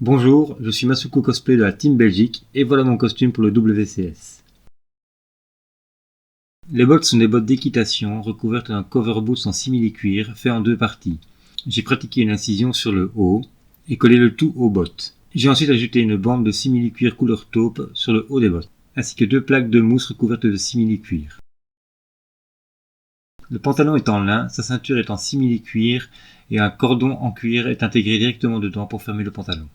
Bonjour, je suis Masuko Cosplay de la Team Belgique et voilà mon costume pour le WCS. Les bottes sont des bottes d'équitation recouvertes d'un cover boots en simili-cuir fait en deux parties. J'ai pratiqué une incision sur le haut et collé le tout aux bottes. J'ai ensuite ajouté une bande de simili-cuir couleur taupe sur le haut des bottes, ainsi que deux plaques de mousse recouvertes de simili-cuir. Le pantalon est en lin, sa ceinture est en simili-cuir et un cordon en cuir est intégré directement dedans pour fermer le pantalon.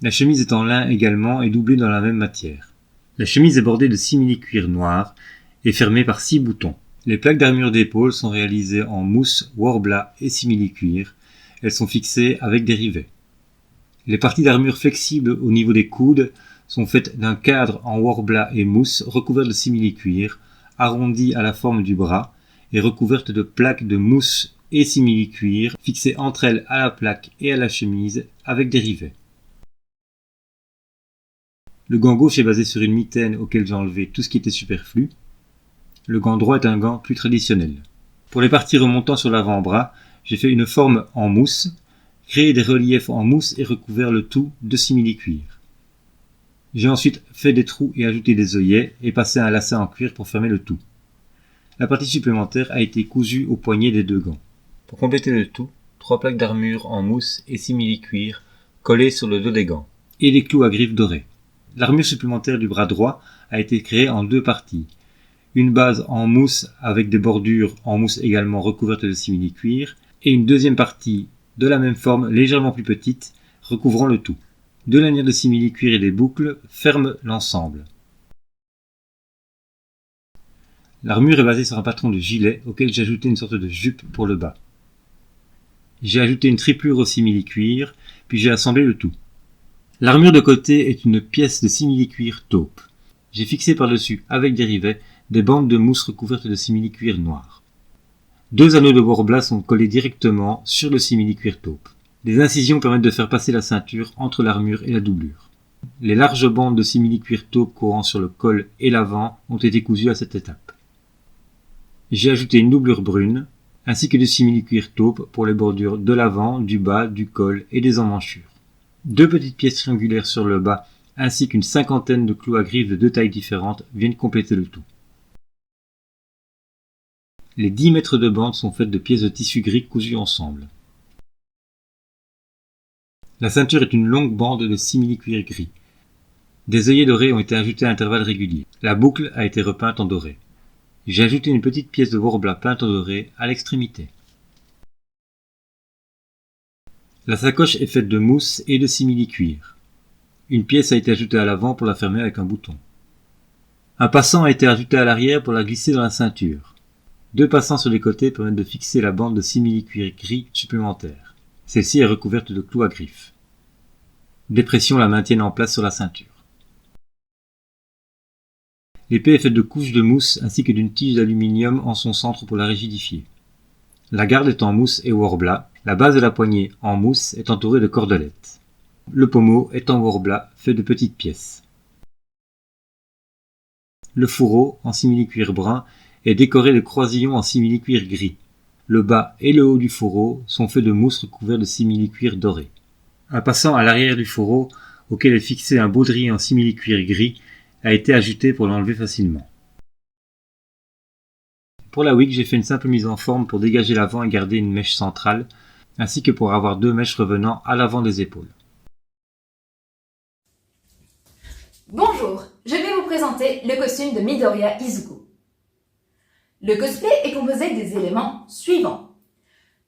La chemise est en lin également et doublée dans la même matière. La chemise est bordée de simili-cuir noir et fermée par 6 boutons. Les plaques d'armure d'épaule sont réalisées en mousse, Worbla et simili-cuir. Elles sont fixées avec des rivets. Les parties d'armure flexibles au niveau des coudes sont faites d'un cadre en Worbla et mousse recouvert de simili-cuir, arrondi à la forme du bras et recouverte de plaques de mousse et simili-cuir fixées entre elles à la plaque et à la chemise avec des rivets. Le gant gauche est basé sur une mitaine auquel j'ai enlevé tout ce qui était superflu. Le gant droit est un gant plus traditionnel. Pour les parties remontant sur l'avant-bras, j'ai fait une forme en mousse, créé des reliefs en mousse et recouvert le tout de simili-cuir. J'ai ensuite fait des trous et ajouté des œillets et passé un lacet en cuir pour fermer le tout. La partie supplémentaire a été cousue au poignet des deux gants. Pour compléter le tout, 3 plaques d'armure en mousse et simili-cuir collées sur le dos des gants et des clous à griffes dorés. L'armure supplémentaire du bras droit a été créée en deux parties. Une base en mousse avec des bordures en mousse également recouvertes de simili-cuir et une deuxième partie de la même forme légèrement plus petite recouvrant le tout. Deux lanières de simili-cuir et des boucles ferment l'ensemble. L'armure est basée sur un patron de gilet auquel j'ai ajouté une sorte de jupe pour le bas. J'ai ajouté une triplure au simili-cuir puis j'ai assemblé le tout. L'armure de côté est une pièce de simili-cuir taupe. J'ai fixé par-dessus, avec des rivets, des bandes de mousse recouvertes de simili-cuir noir. 2 anneaux de Worbla sont collés directement sur le simili-cuir taupe. Des incisions permettent de faire passer la ceinture entre l'armure et la doublure. Les larges bandes de simili-cuir taupe courant sur le col et l'avant ont été cousues à cette étape. J'ai ajouté une doublure brune, ainsi que du simili-cuir taupe pour les bordures de l'avant, du bas, du col et des emmanchures. 2 petites pièces triangulaires sur le bas ainsi qu'une cinquantaine de clous à griffes de 2 tailles différentes viennent compléter le tout. Les 10 mètres de bande sont faites de pièces de tissu gris cousues ensemble. La ceinture est une longue bande de simili-cuir gris. Des œillets dorés ont été ajoutés à intervalles réguliers. La boucle a été repeinte en doré. J'ai ajouté une petite pièce de Worbla peinte en doré à l'extrémité. La sacoche est faite de mousse et de simili-cuir. Une pièce a été ajoutée à l'avant pour la fermer avec un bouton. Un passant a été ajouté à l'arrière pour la glisser dans la ceinture. 2 passants sur les côtés permettent de fixer la bande de simili-cuir gris supplémentaire. Celle-ci est recouverte de clous à griffes. Des pressions la maintiennent en place sur la ceinture. L'épée est faite de couches de mousse ainsi que d'une tige d'aluminium en son centre pour la rigidifier. La garde est en mousse et Worbla. La base de la poignée, en mousse, est entourée de cordelettes. Le pommeau est en Worbla, fait de petites pièces. Le fourreau, en simili-cuir brun, est décoré de croisillons en simili-cuir gris. Le bas et le haut du fourreau sont faits de mousse recouvert de simili-cuir doré. Un passant à l'arrière du fourreau, auquel est fixé un baudrier en simili-cuir gris, a été ajouté pour l'enlever facilement. Pour la wig, j'ai fait une simple mise en forme pour dégager l'avant et garder une mèche centrale, ainsi que pour avoir 2 mèches revenant à l'avant des épaules. Bonjour, je vais vous présenter le costume de Midoriya Izuku. Le cosplay est composé des éléments suivants.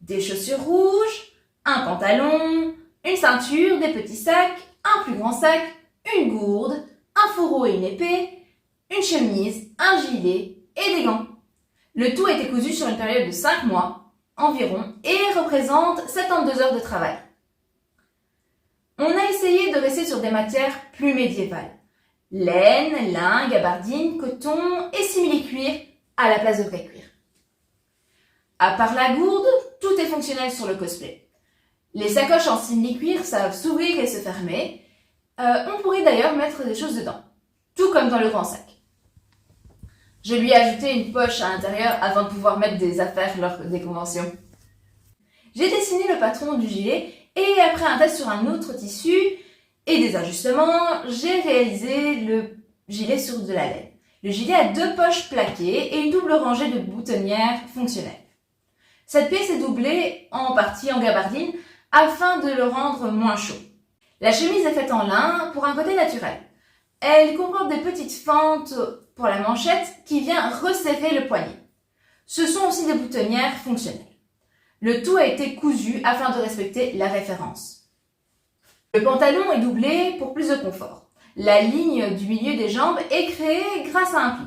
Des chaussures rouges, un pantalon, une ceinture, des petits sacs, un plus grand sac, une gourde, un fourreau et une épée, une chemise, un gilet et des gants. Le tout a été cousu sur une période de 5 mois environ et représente 72 heures de travail. On a essayé de rester sur des matières plus médiévales. Laine, lin, gabardine, coton et simili-cuir à la place de vrai cuir. À part la gourde, tout est fonctionnel sur le cosplay. Les sacoches en simili-cuir savent s'ouvrir et se fermer. On pourrait d'ailleurs mettre des choses dedans, tout comme dans le grand sac. Je lui ai ajouté une poche à l'intérieur afin de pouvoir mettre des affaires lors des conventions. J'ai dessiné le patron du gilet Et après un test sur un autre tissu et des ajustements, j'ai réalisé le gilet sur de la laine. Le gilet a 2 poches plaquées et une double rangée de boutonnières fonctionnelles. Cette pièce est doublée en partie en gabardine afin de le rendre moins chaud. La chemise est faite en lin pour un côté naturel. Elle comporte des petites fentes pour la manchette qui vient resserrer le poignet. Ce sont aussi des boutonnières fonctionnelles. Le tout a été cousu afin de respecter la référence. Le pantalon est doublé pour plus de confort. La ligne du milieu des jambes est créée grâce à un pli.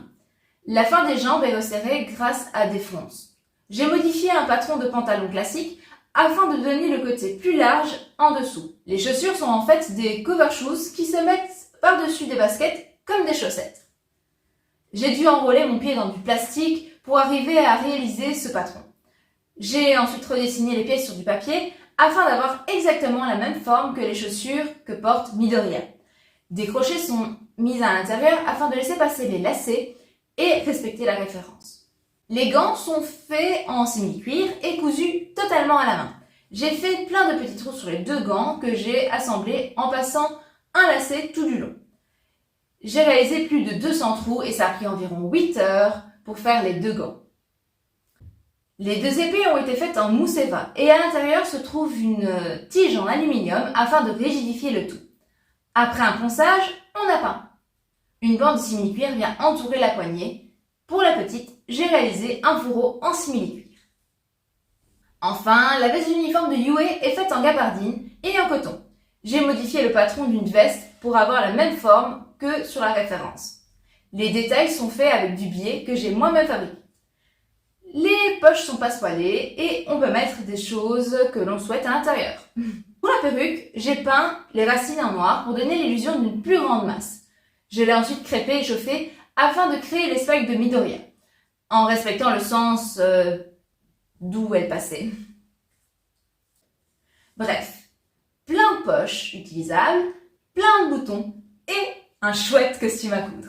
La fin des jambes est resserrée grâce à des fronces. J'ai modifié un patron de pantalon classique afin de donner le côté plus large en dessous. Les chaussures sont en fait des cover shoes qui se mettent par-dessus des baskets comme des chaussettes. J'ai dû enrouler mon pied dans du plastique pour arriver à réaliser ce patron. J'ai ensuite redessiné les pièces sur du papier afin d'avoir exactement la même forme que les chaussures que porte Midoriya. Des crochets sont mis à l'intérieur afin de laisser passer les lacets et respecter la référence. Les gants sont faits en simili-cuir et cousus totalement à la main. J'ai fait plein de petits trous sur les 2 gants que j'ai assemblés en passant un lacet tout du long. J'ai réalisé plus de 200 trous et ça a pris environ 8 heures pour faire les 2 gants. Les 2 épées ont été faites en mousse Eva et à l'intérieur se trouve une tige en aluminium afin de rigidifier le tout. Après un ponçage, on a peint. Une bande de simili-cuir vient entourer la poignée. Pour la petite, j'ai réalisé un fourreau en simili-cuir. Enfin, la veste d'uniforme de Yue est faite en gabardine et en coton. J'ai modifié le patron d'une veste pour avoir la même forme que sur la référence. Les détails sont faits avec du biais que j'ai moi-même fabriqué. Les poches sont passepoilées et on peut mettre des choses que l'on souhaite à l'intérieur. Pour la perruque, j'ai peint les racines en noir pour donner l'illusion d'une plus grande masse. Je l'ai ensuite crêpée et chauffée afin de créer les spikes de Midoriya, en respectant le sens d'où elle passait. Bref, plein de poches utilisables, plein de boutons et un chouette costume à coudre.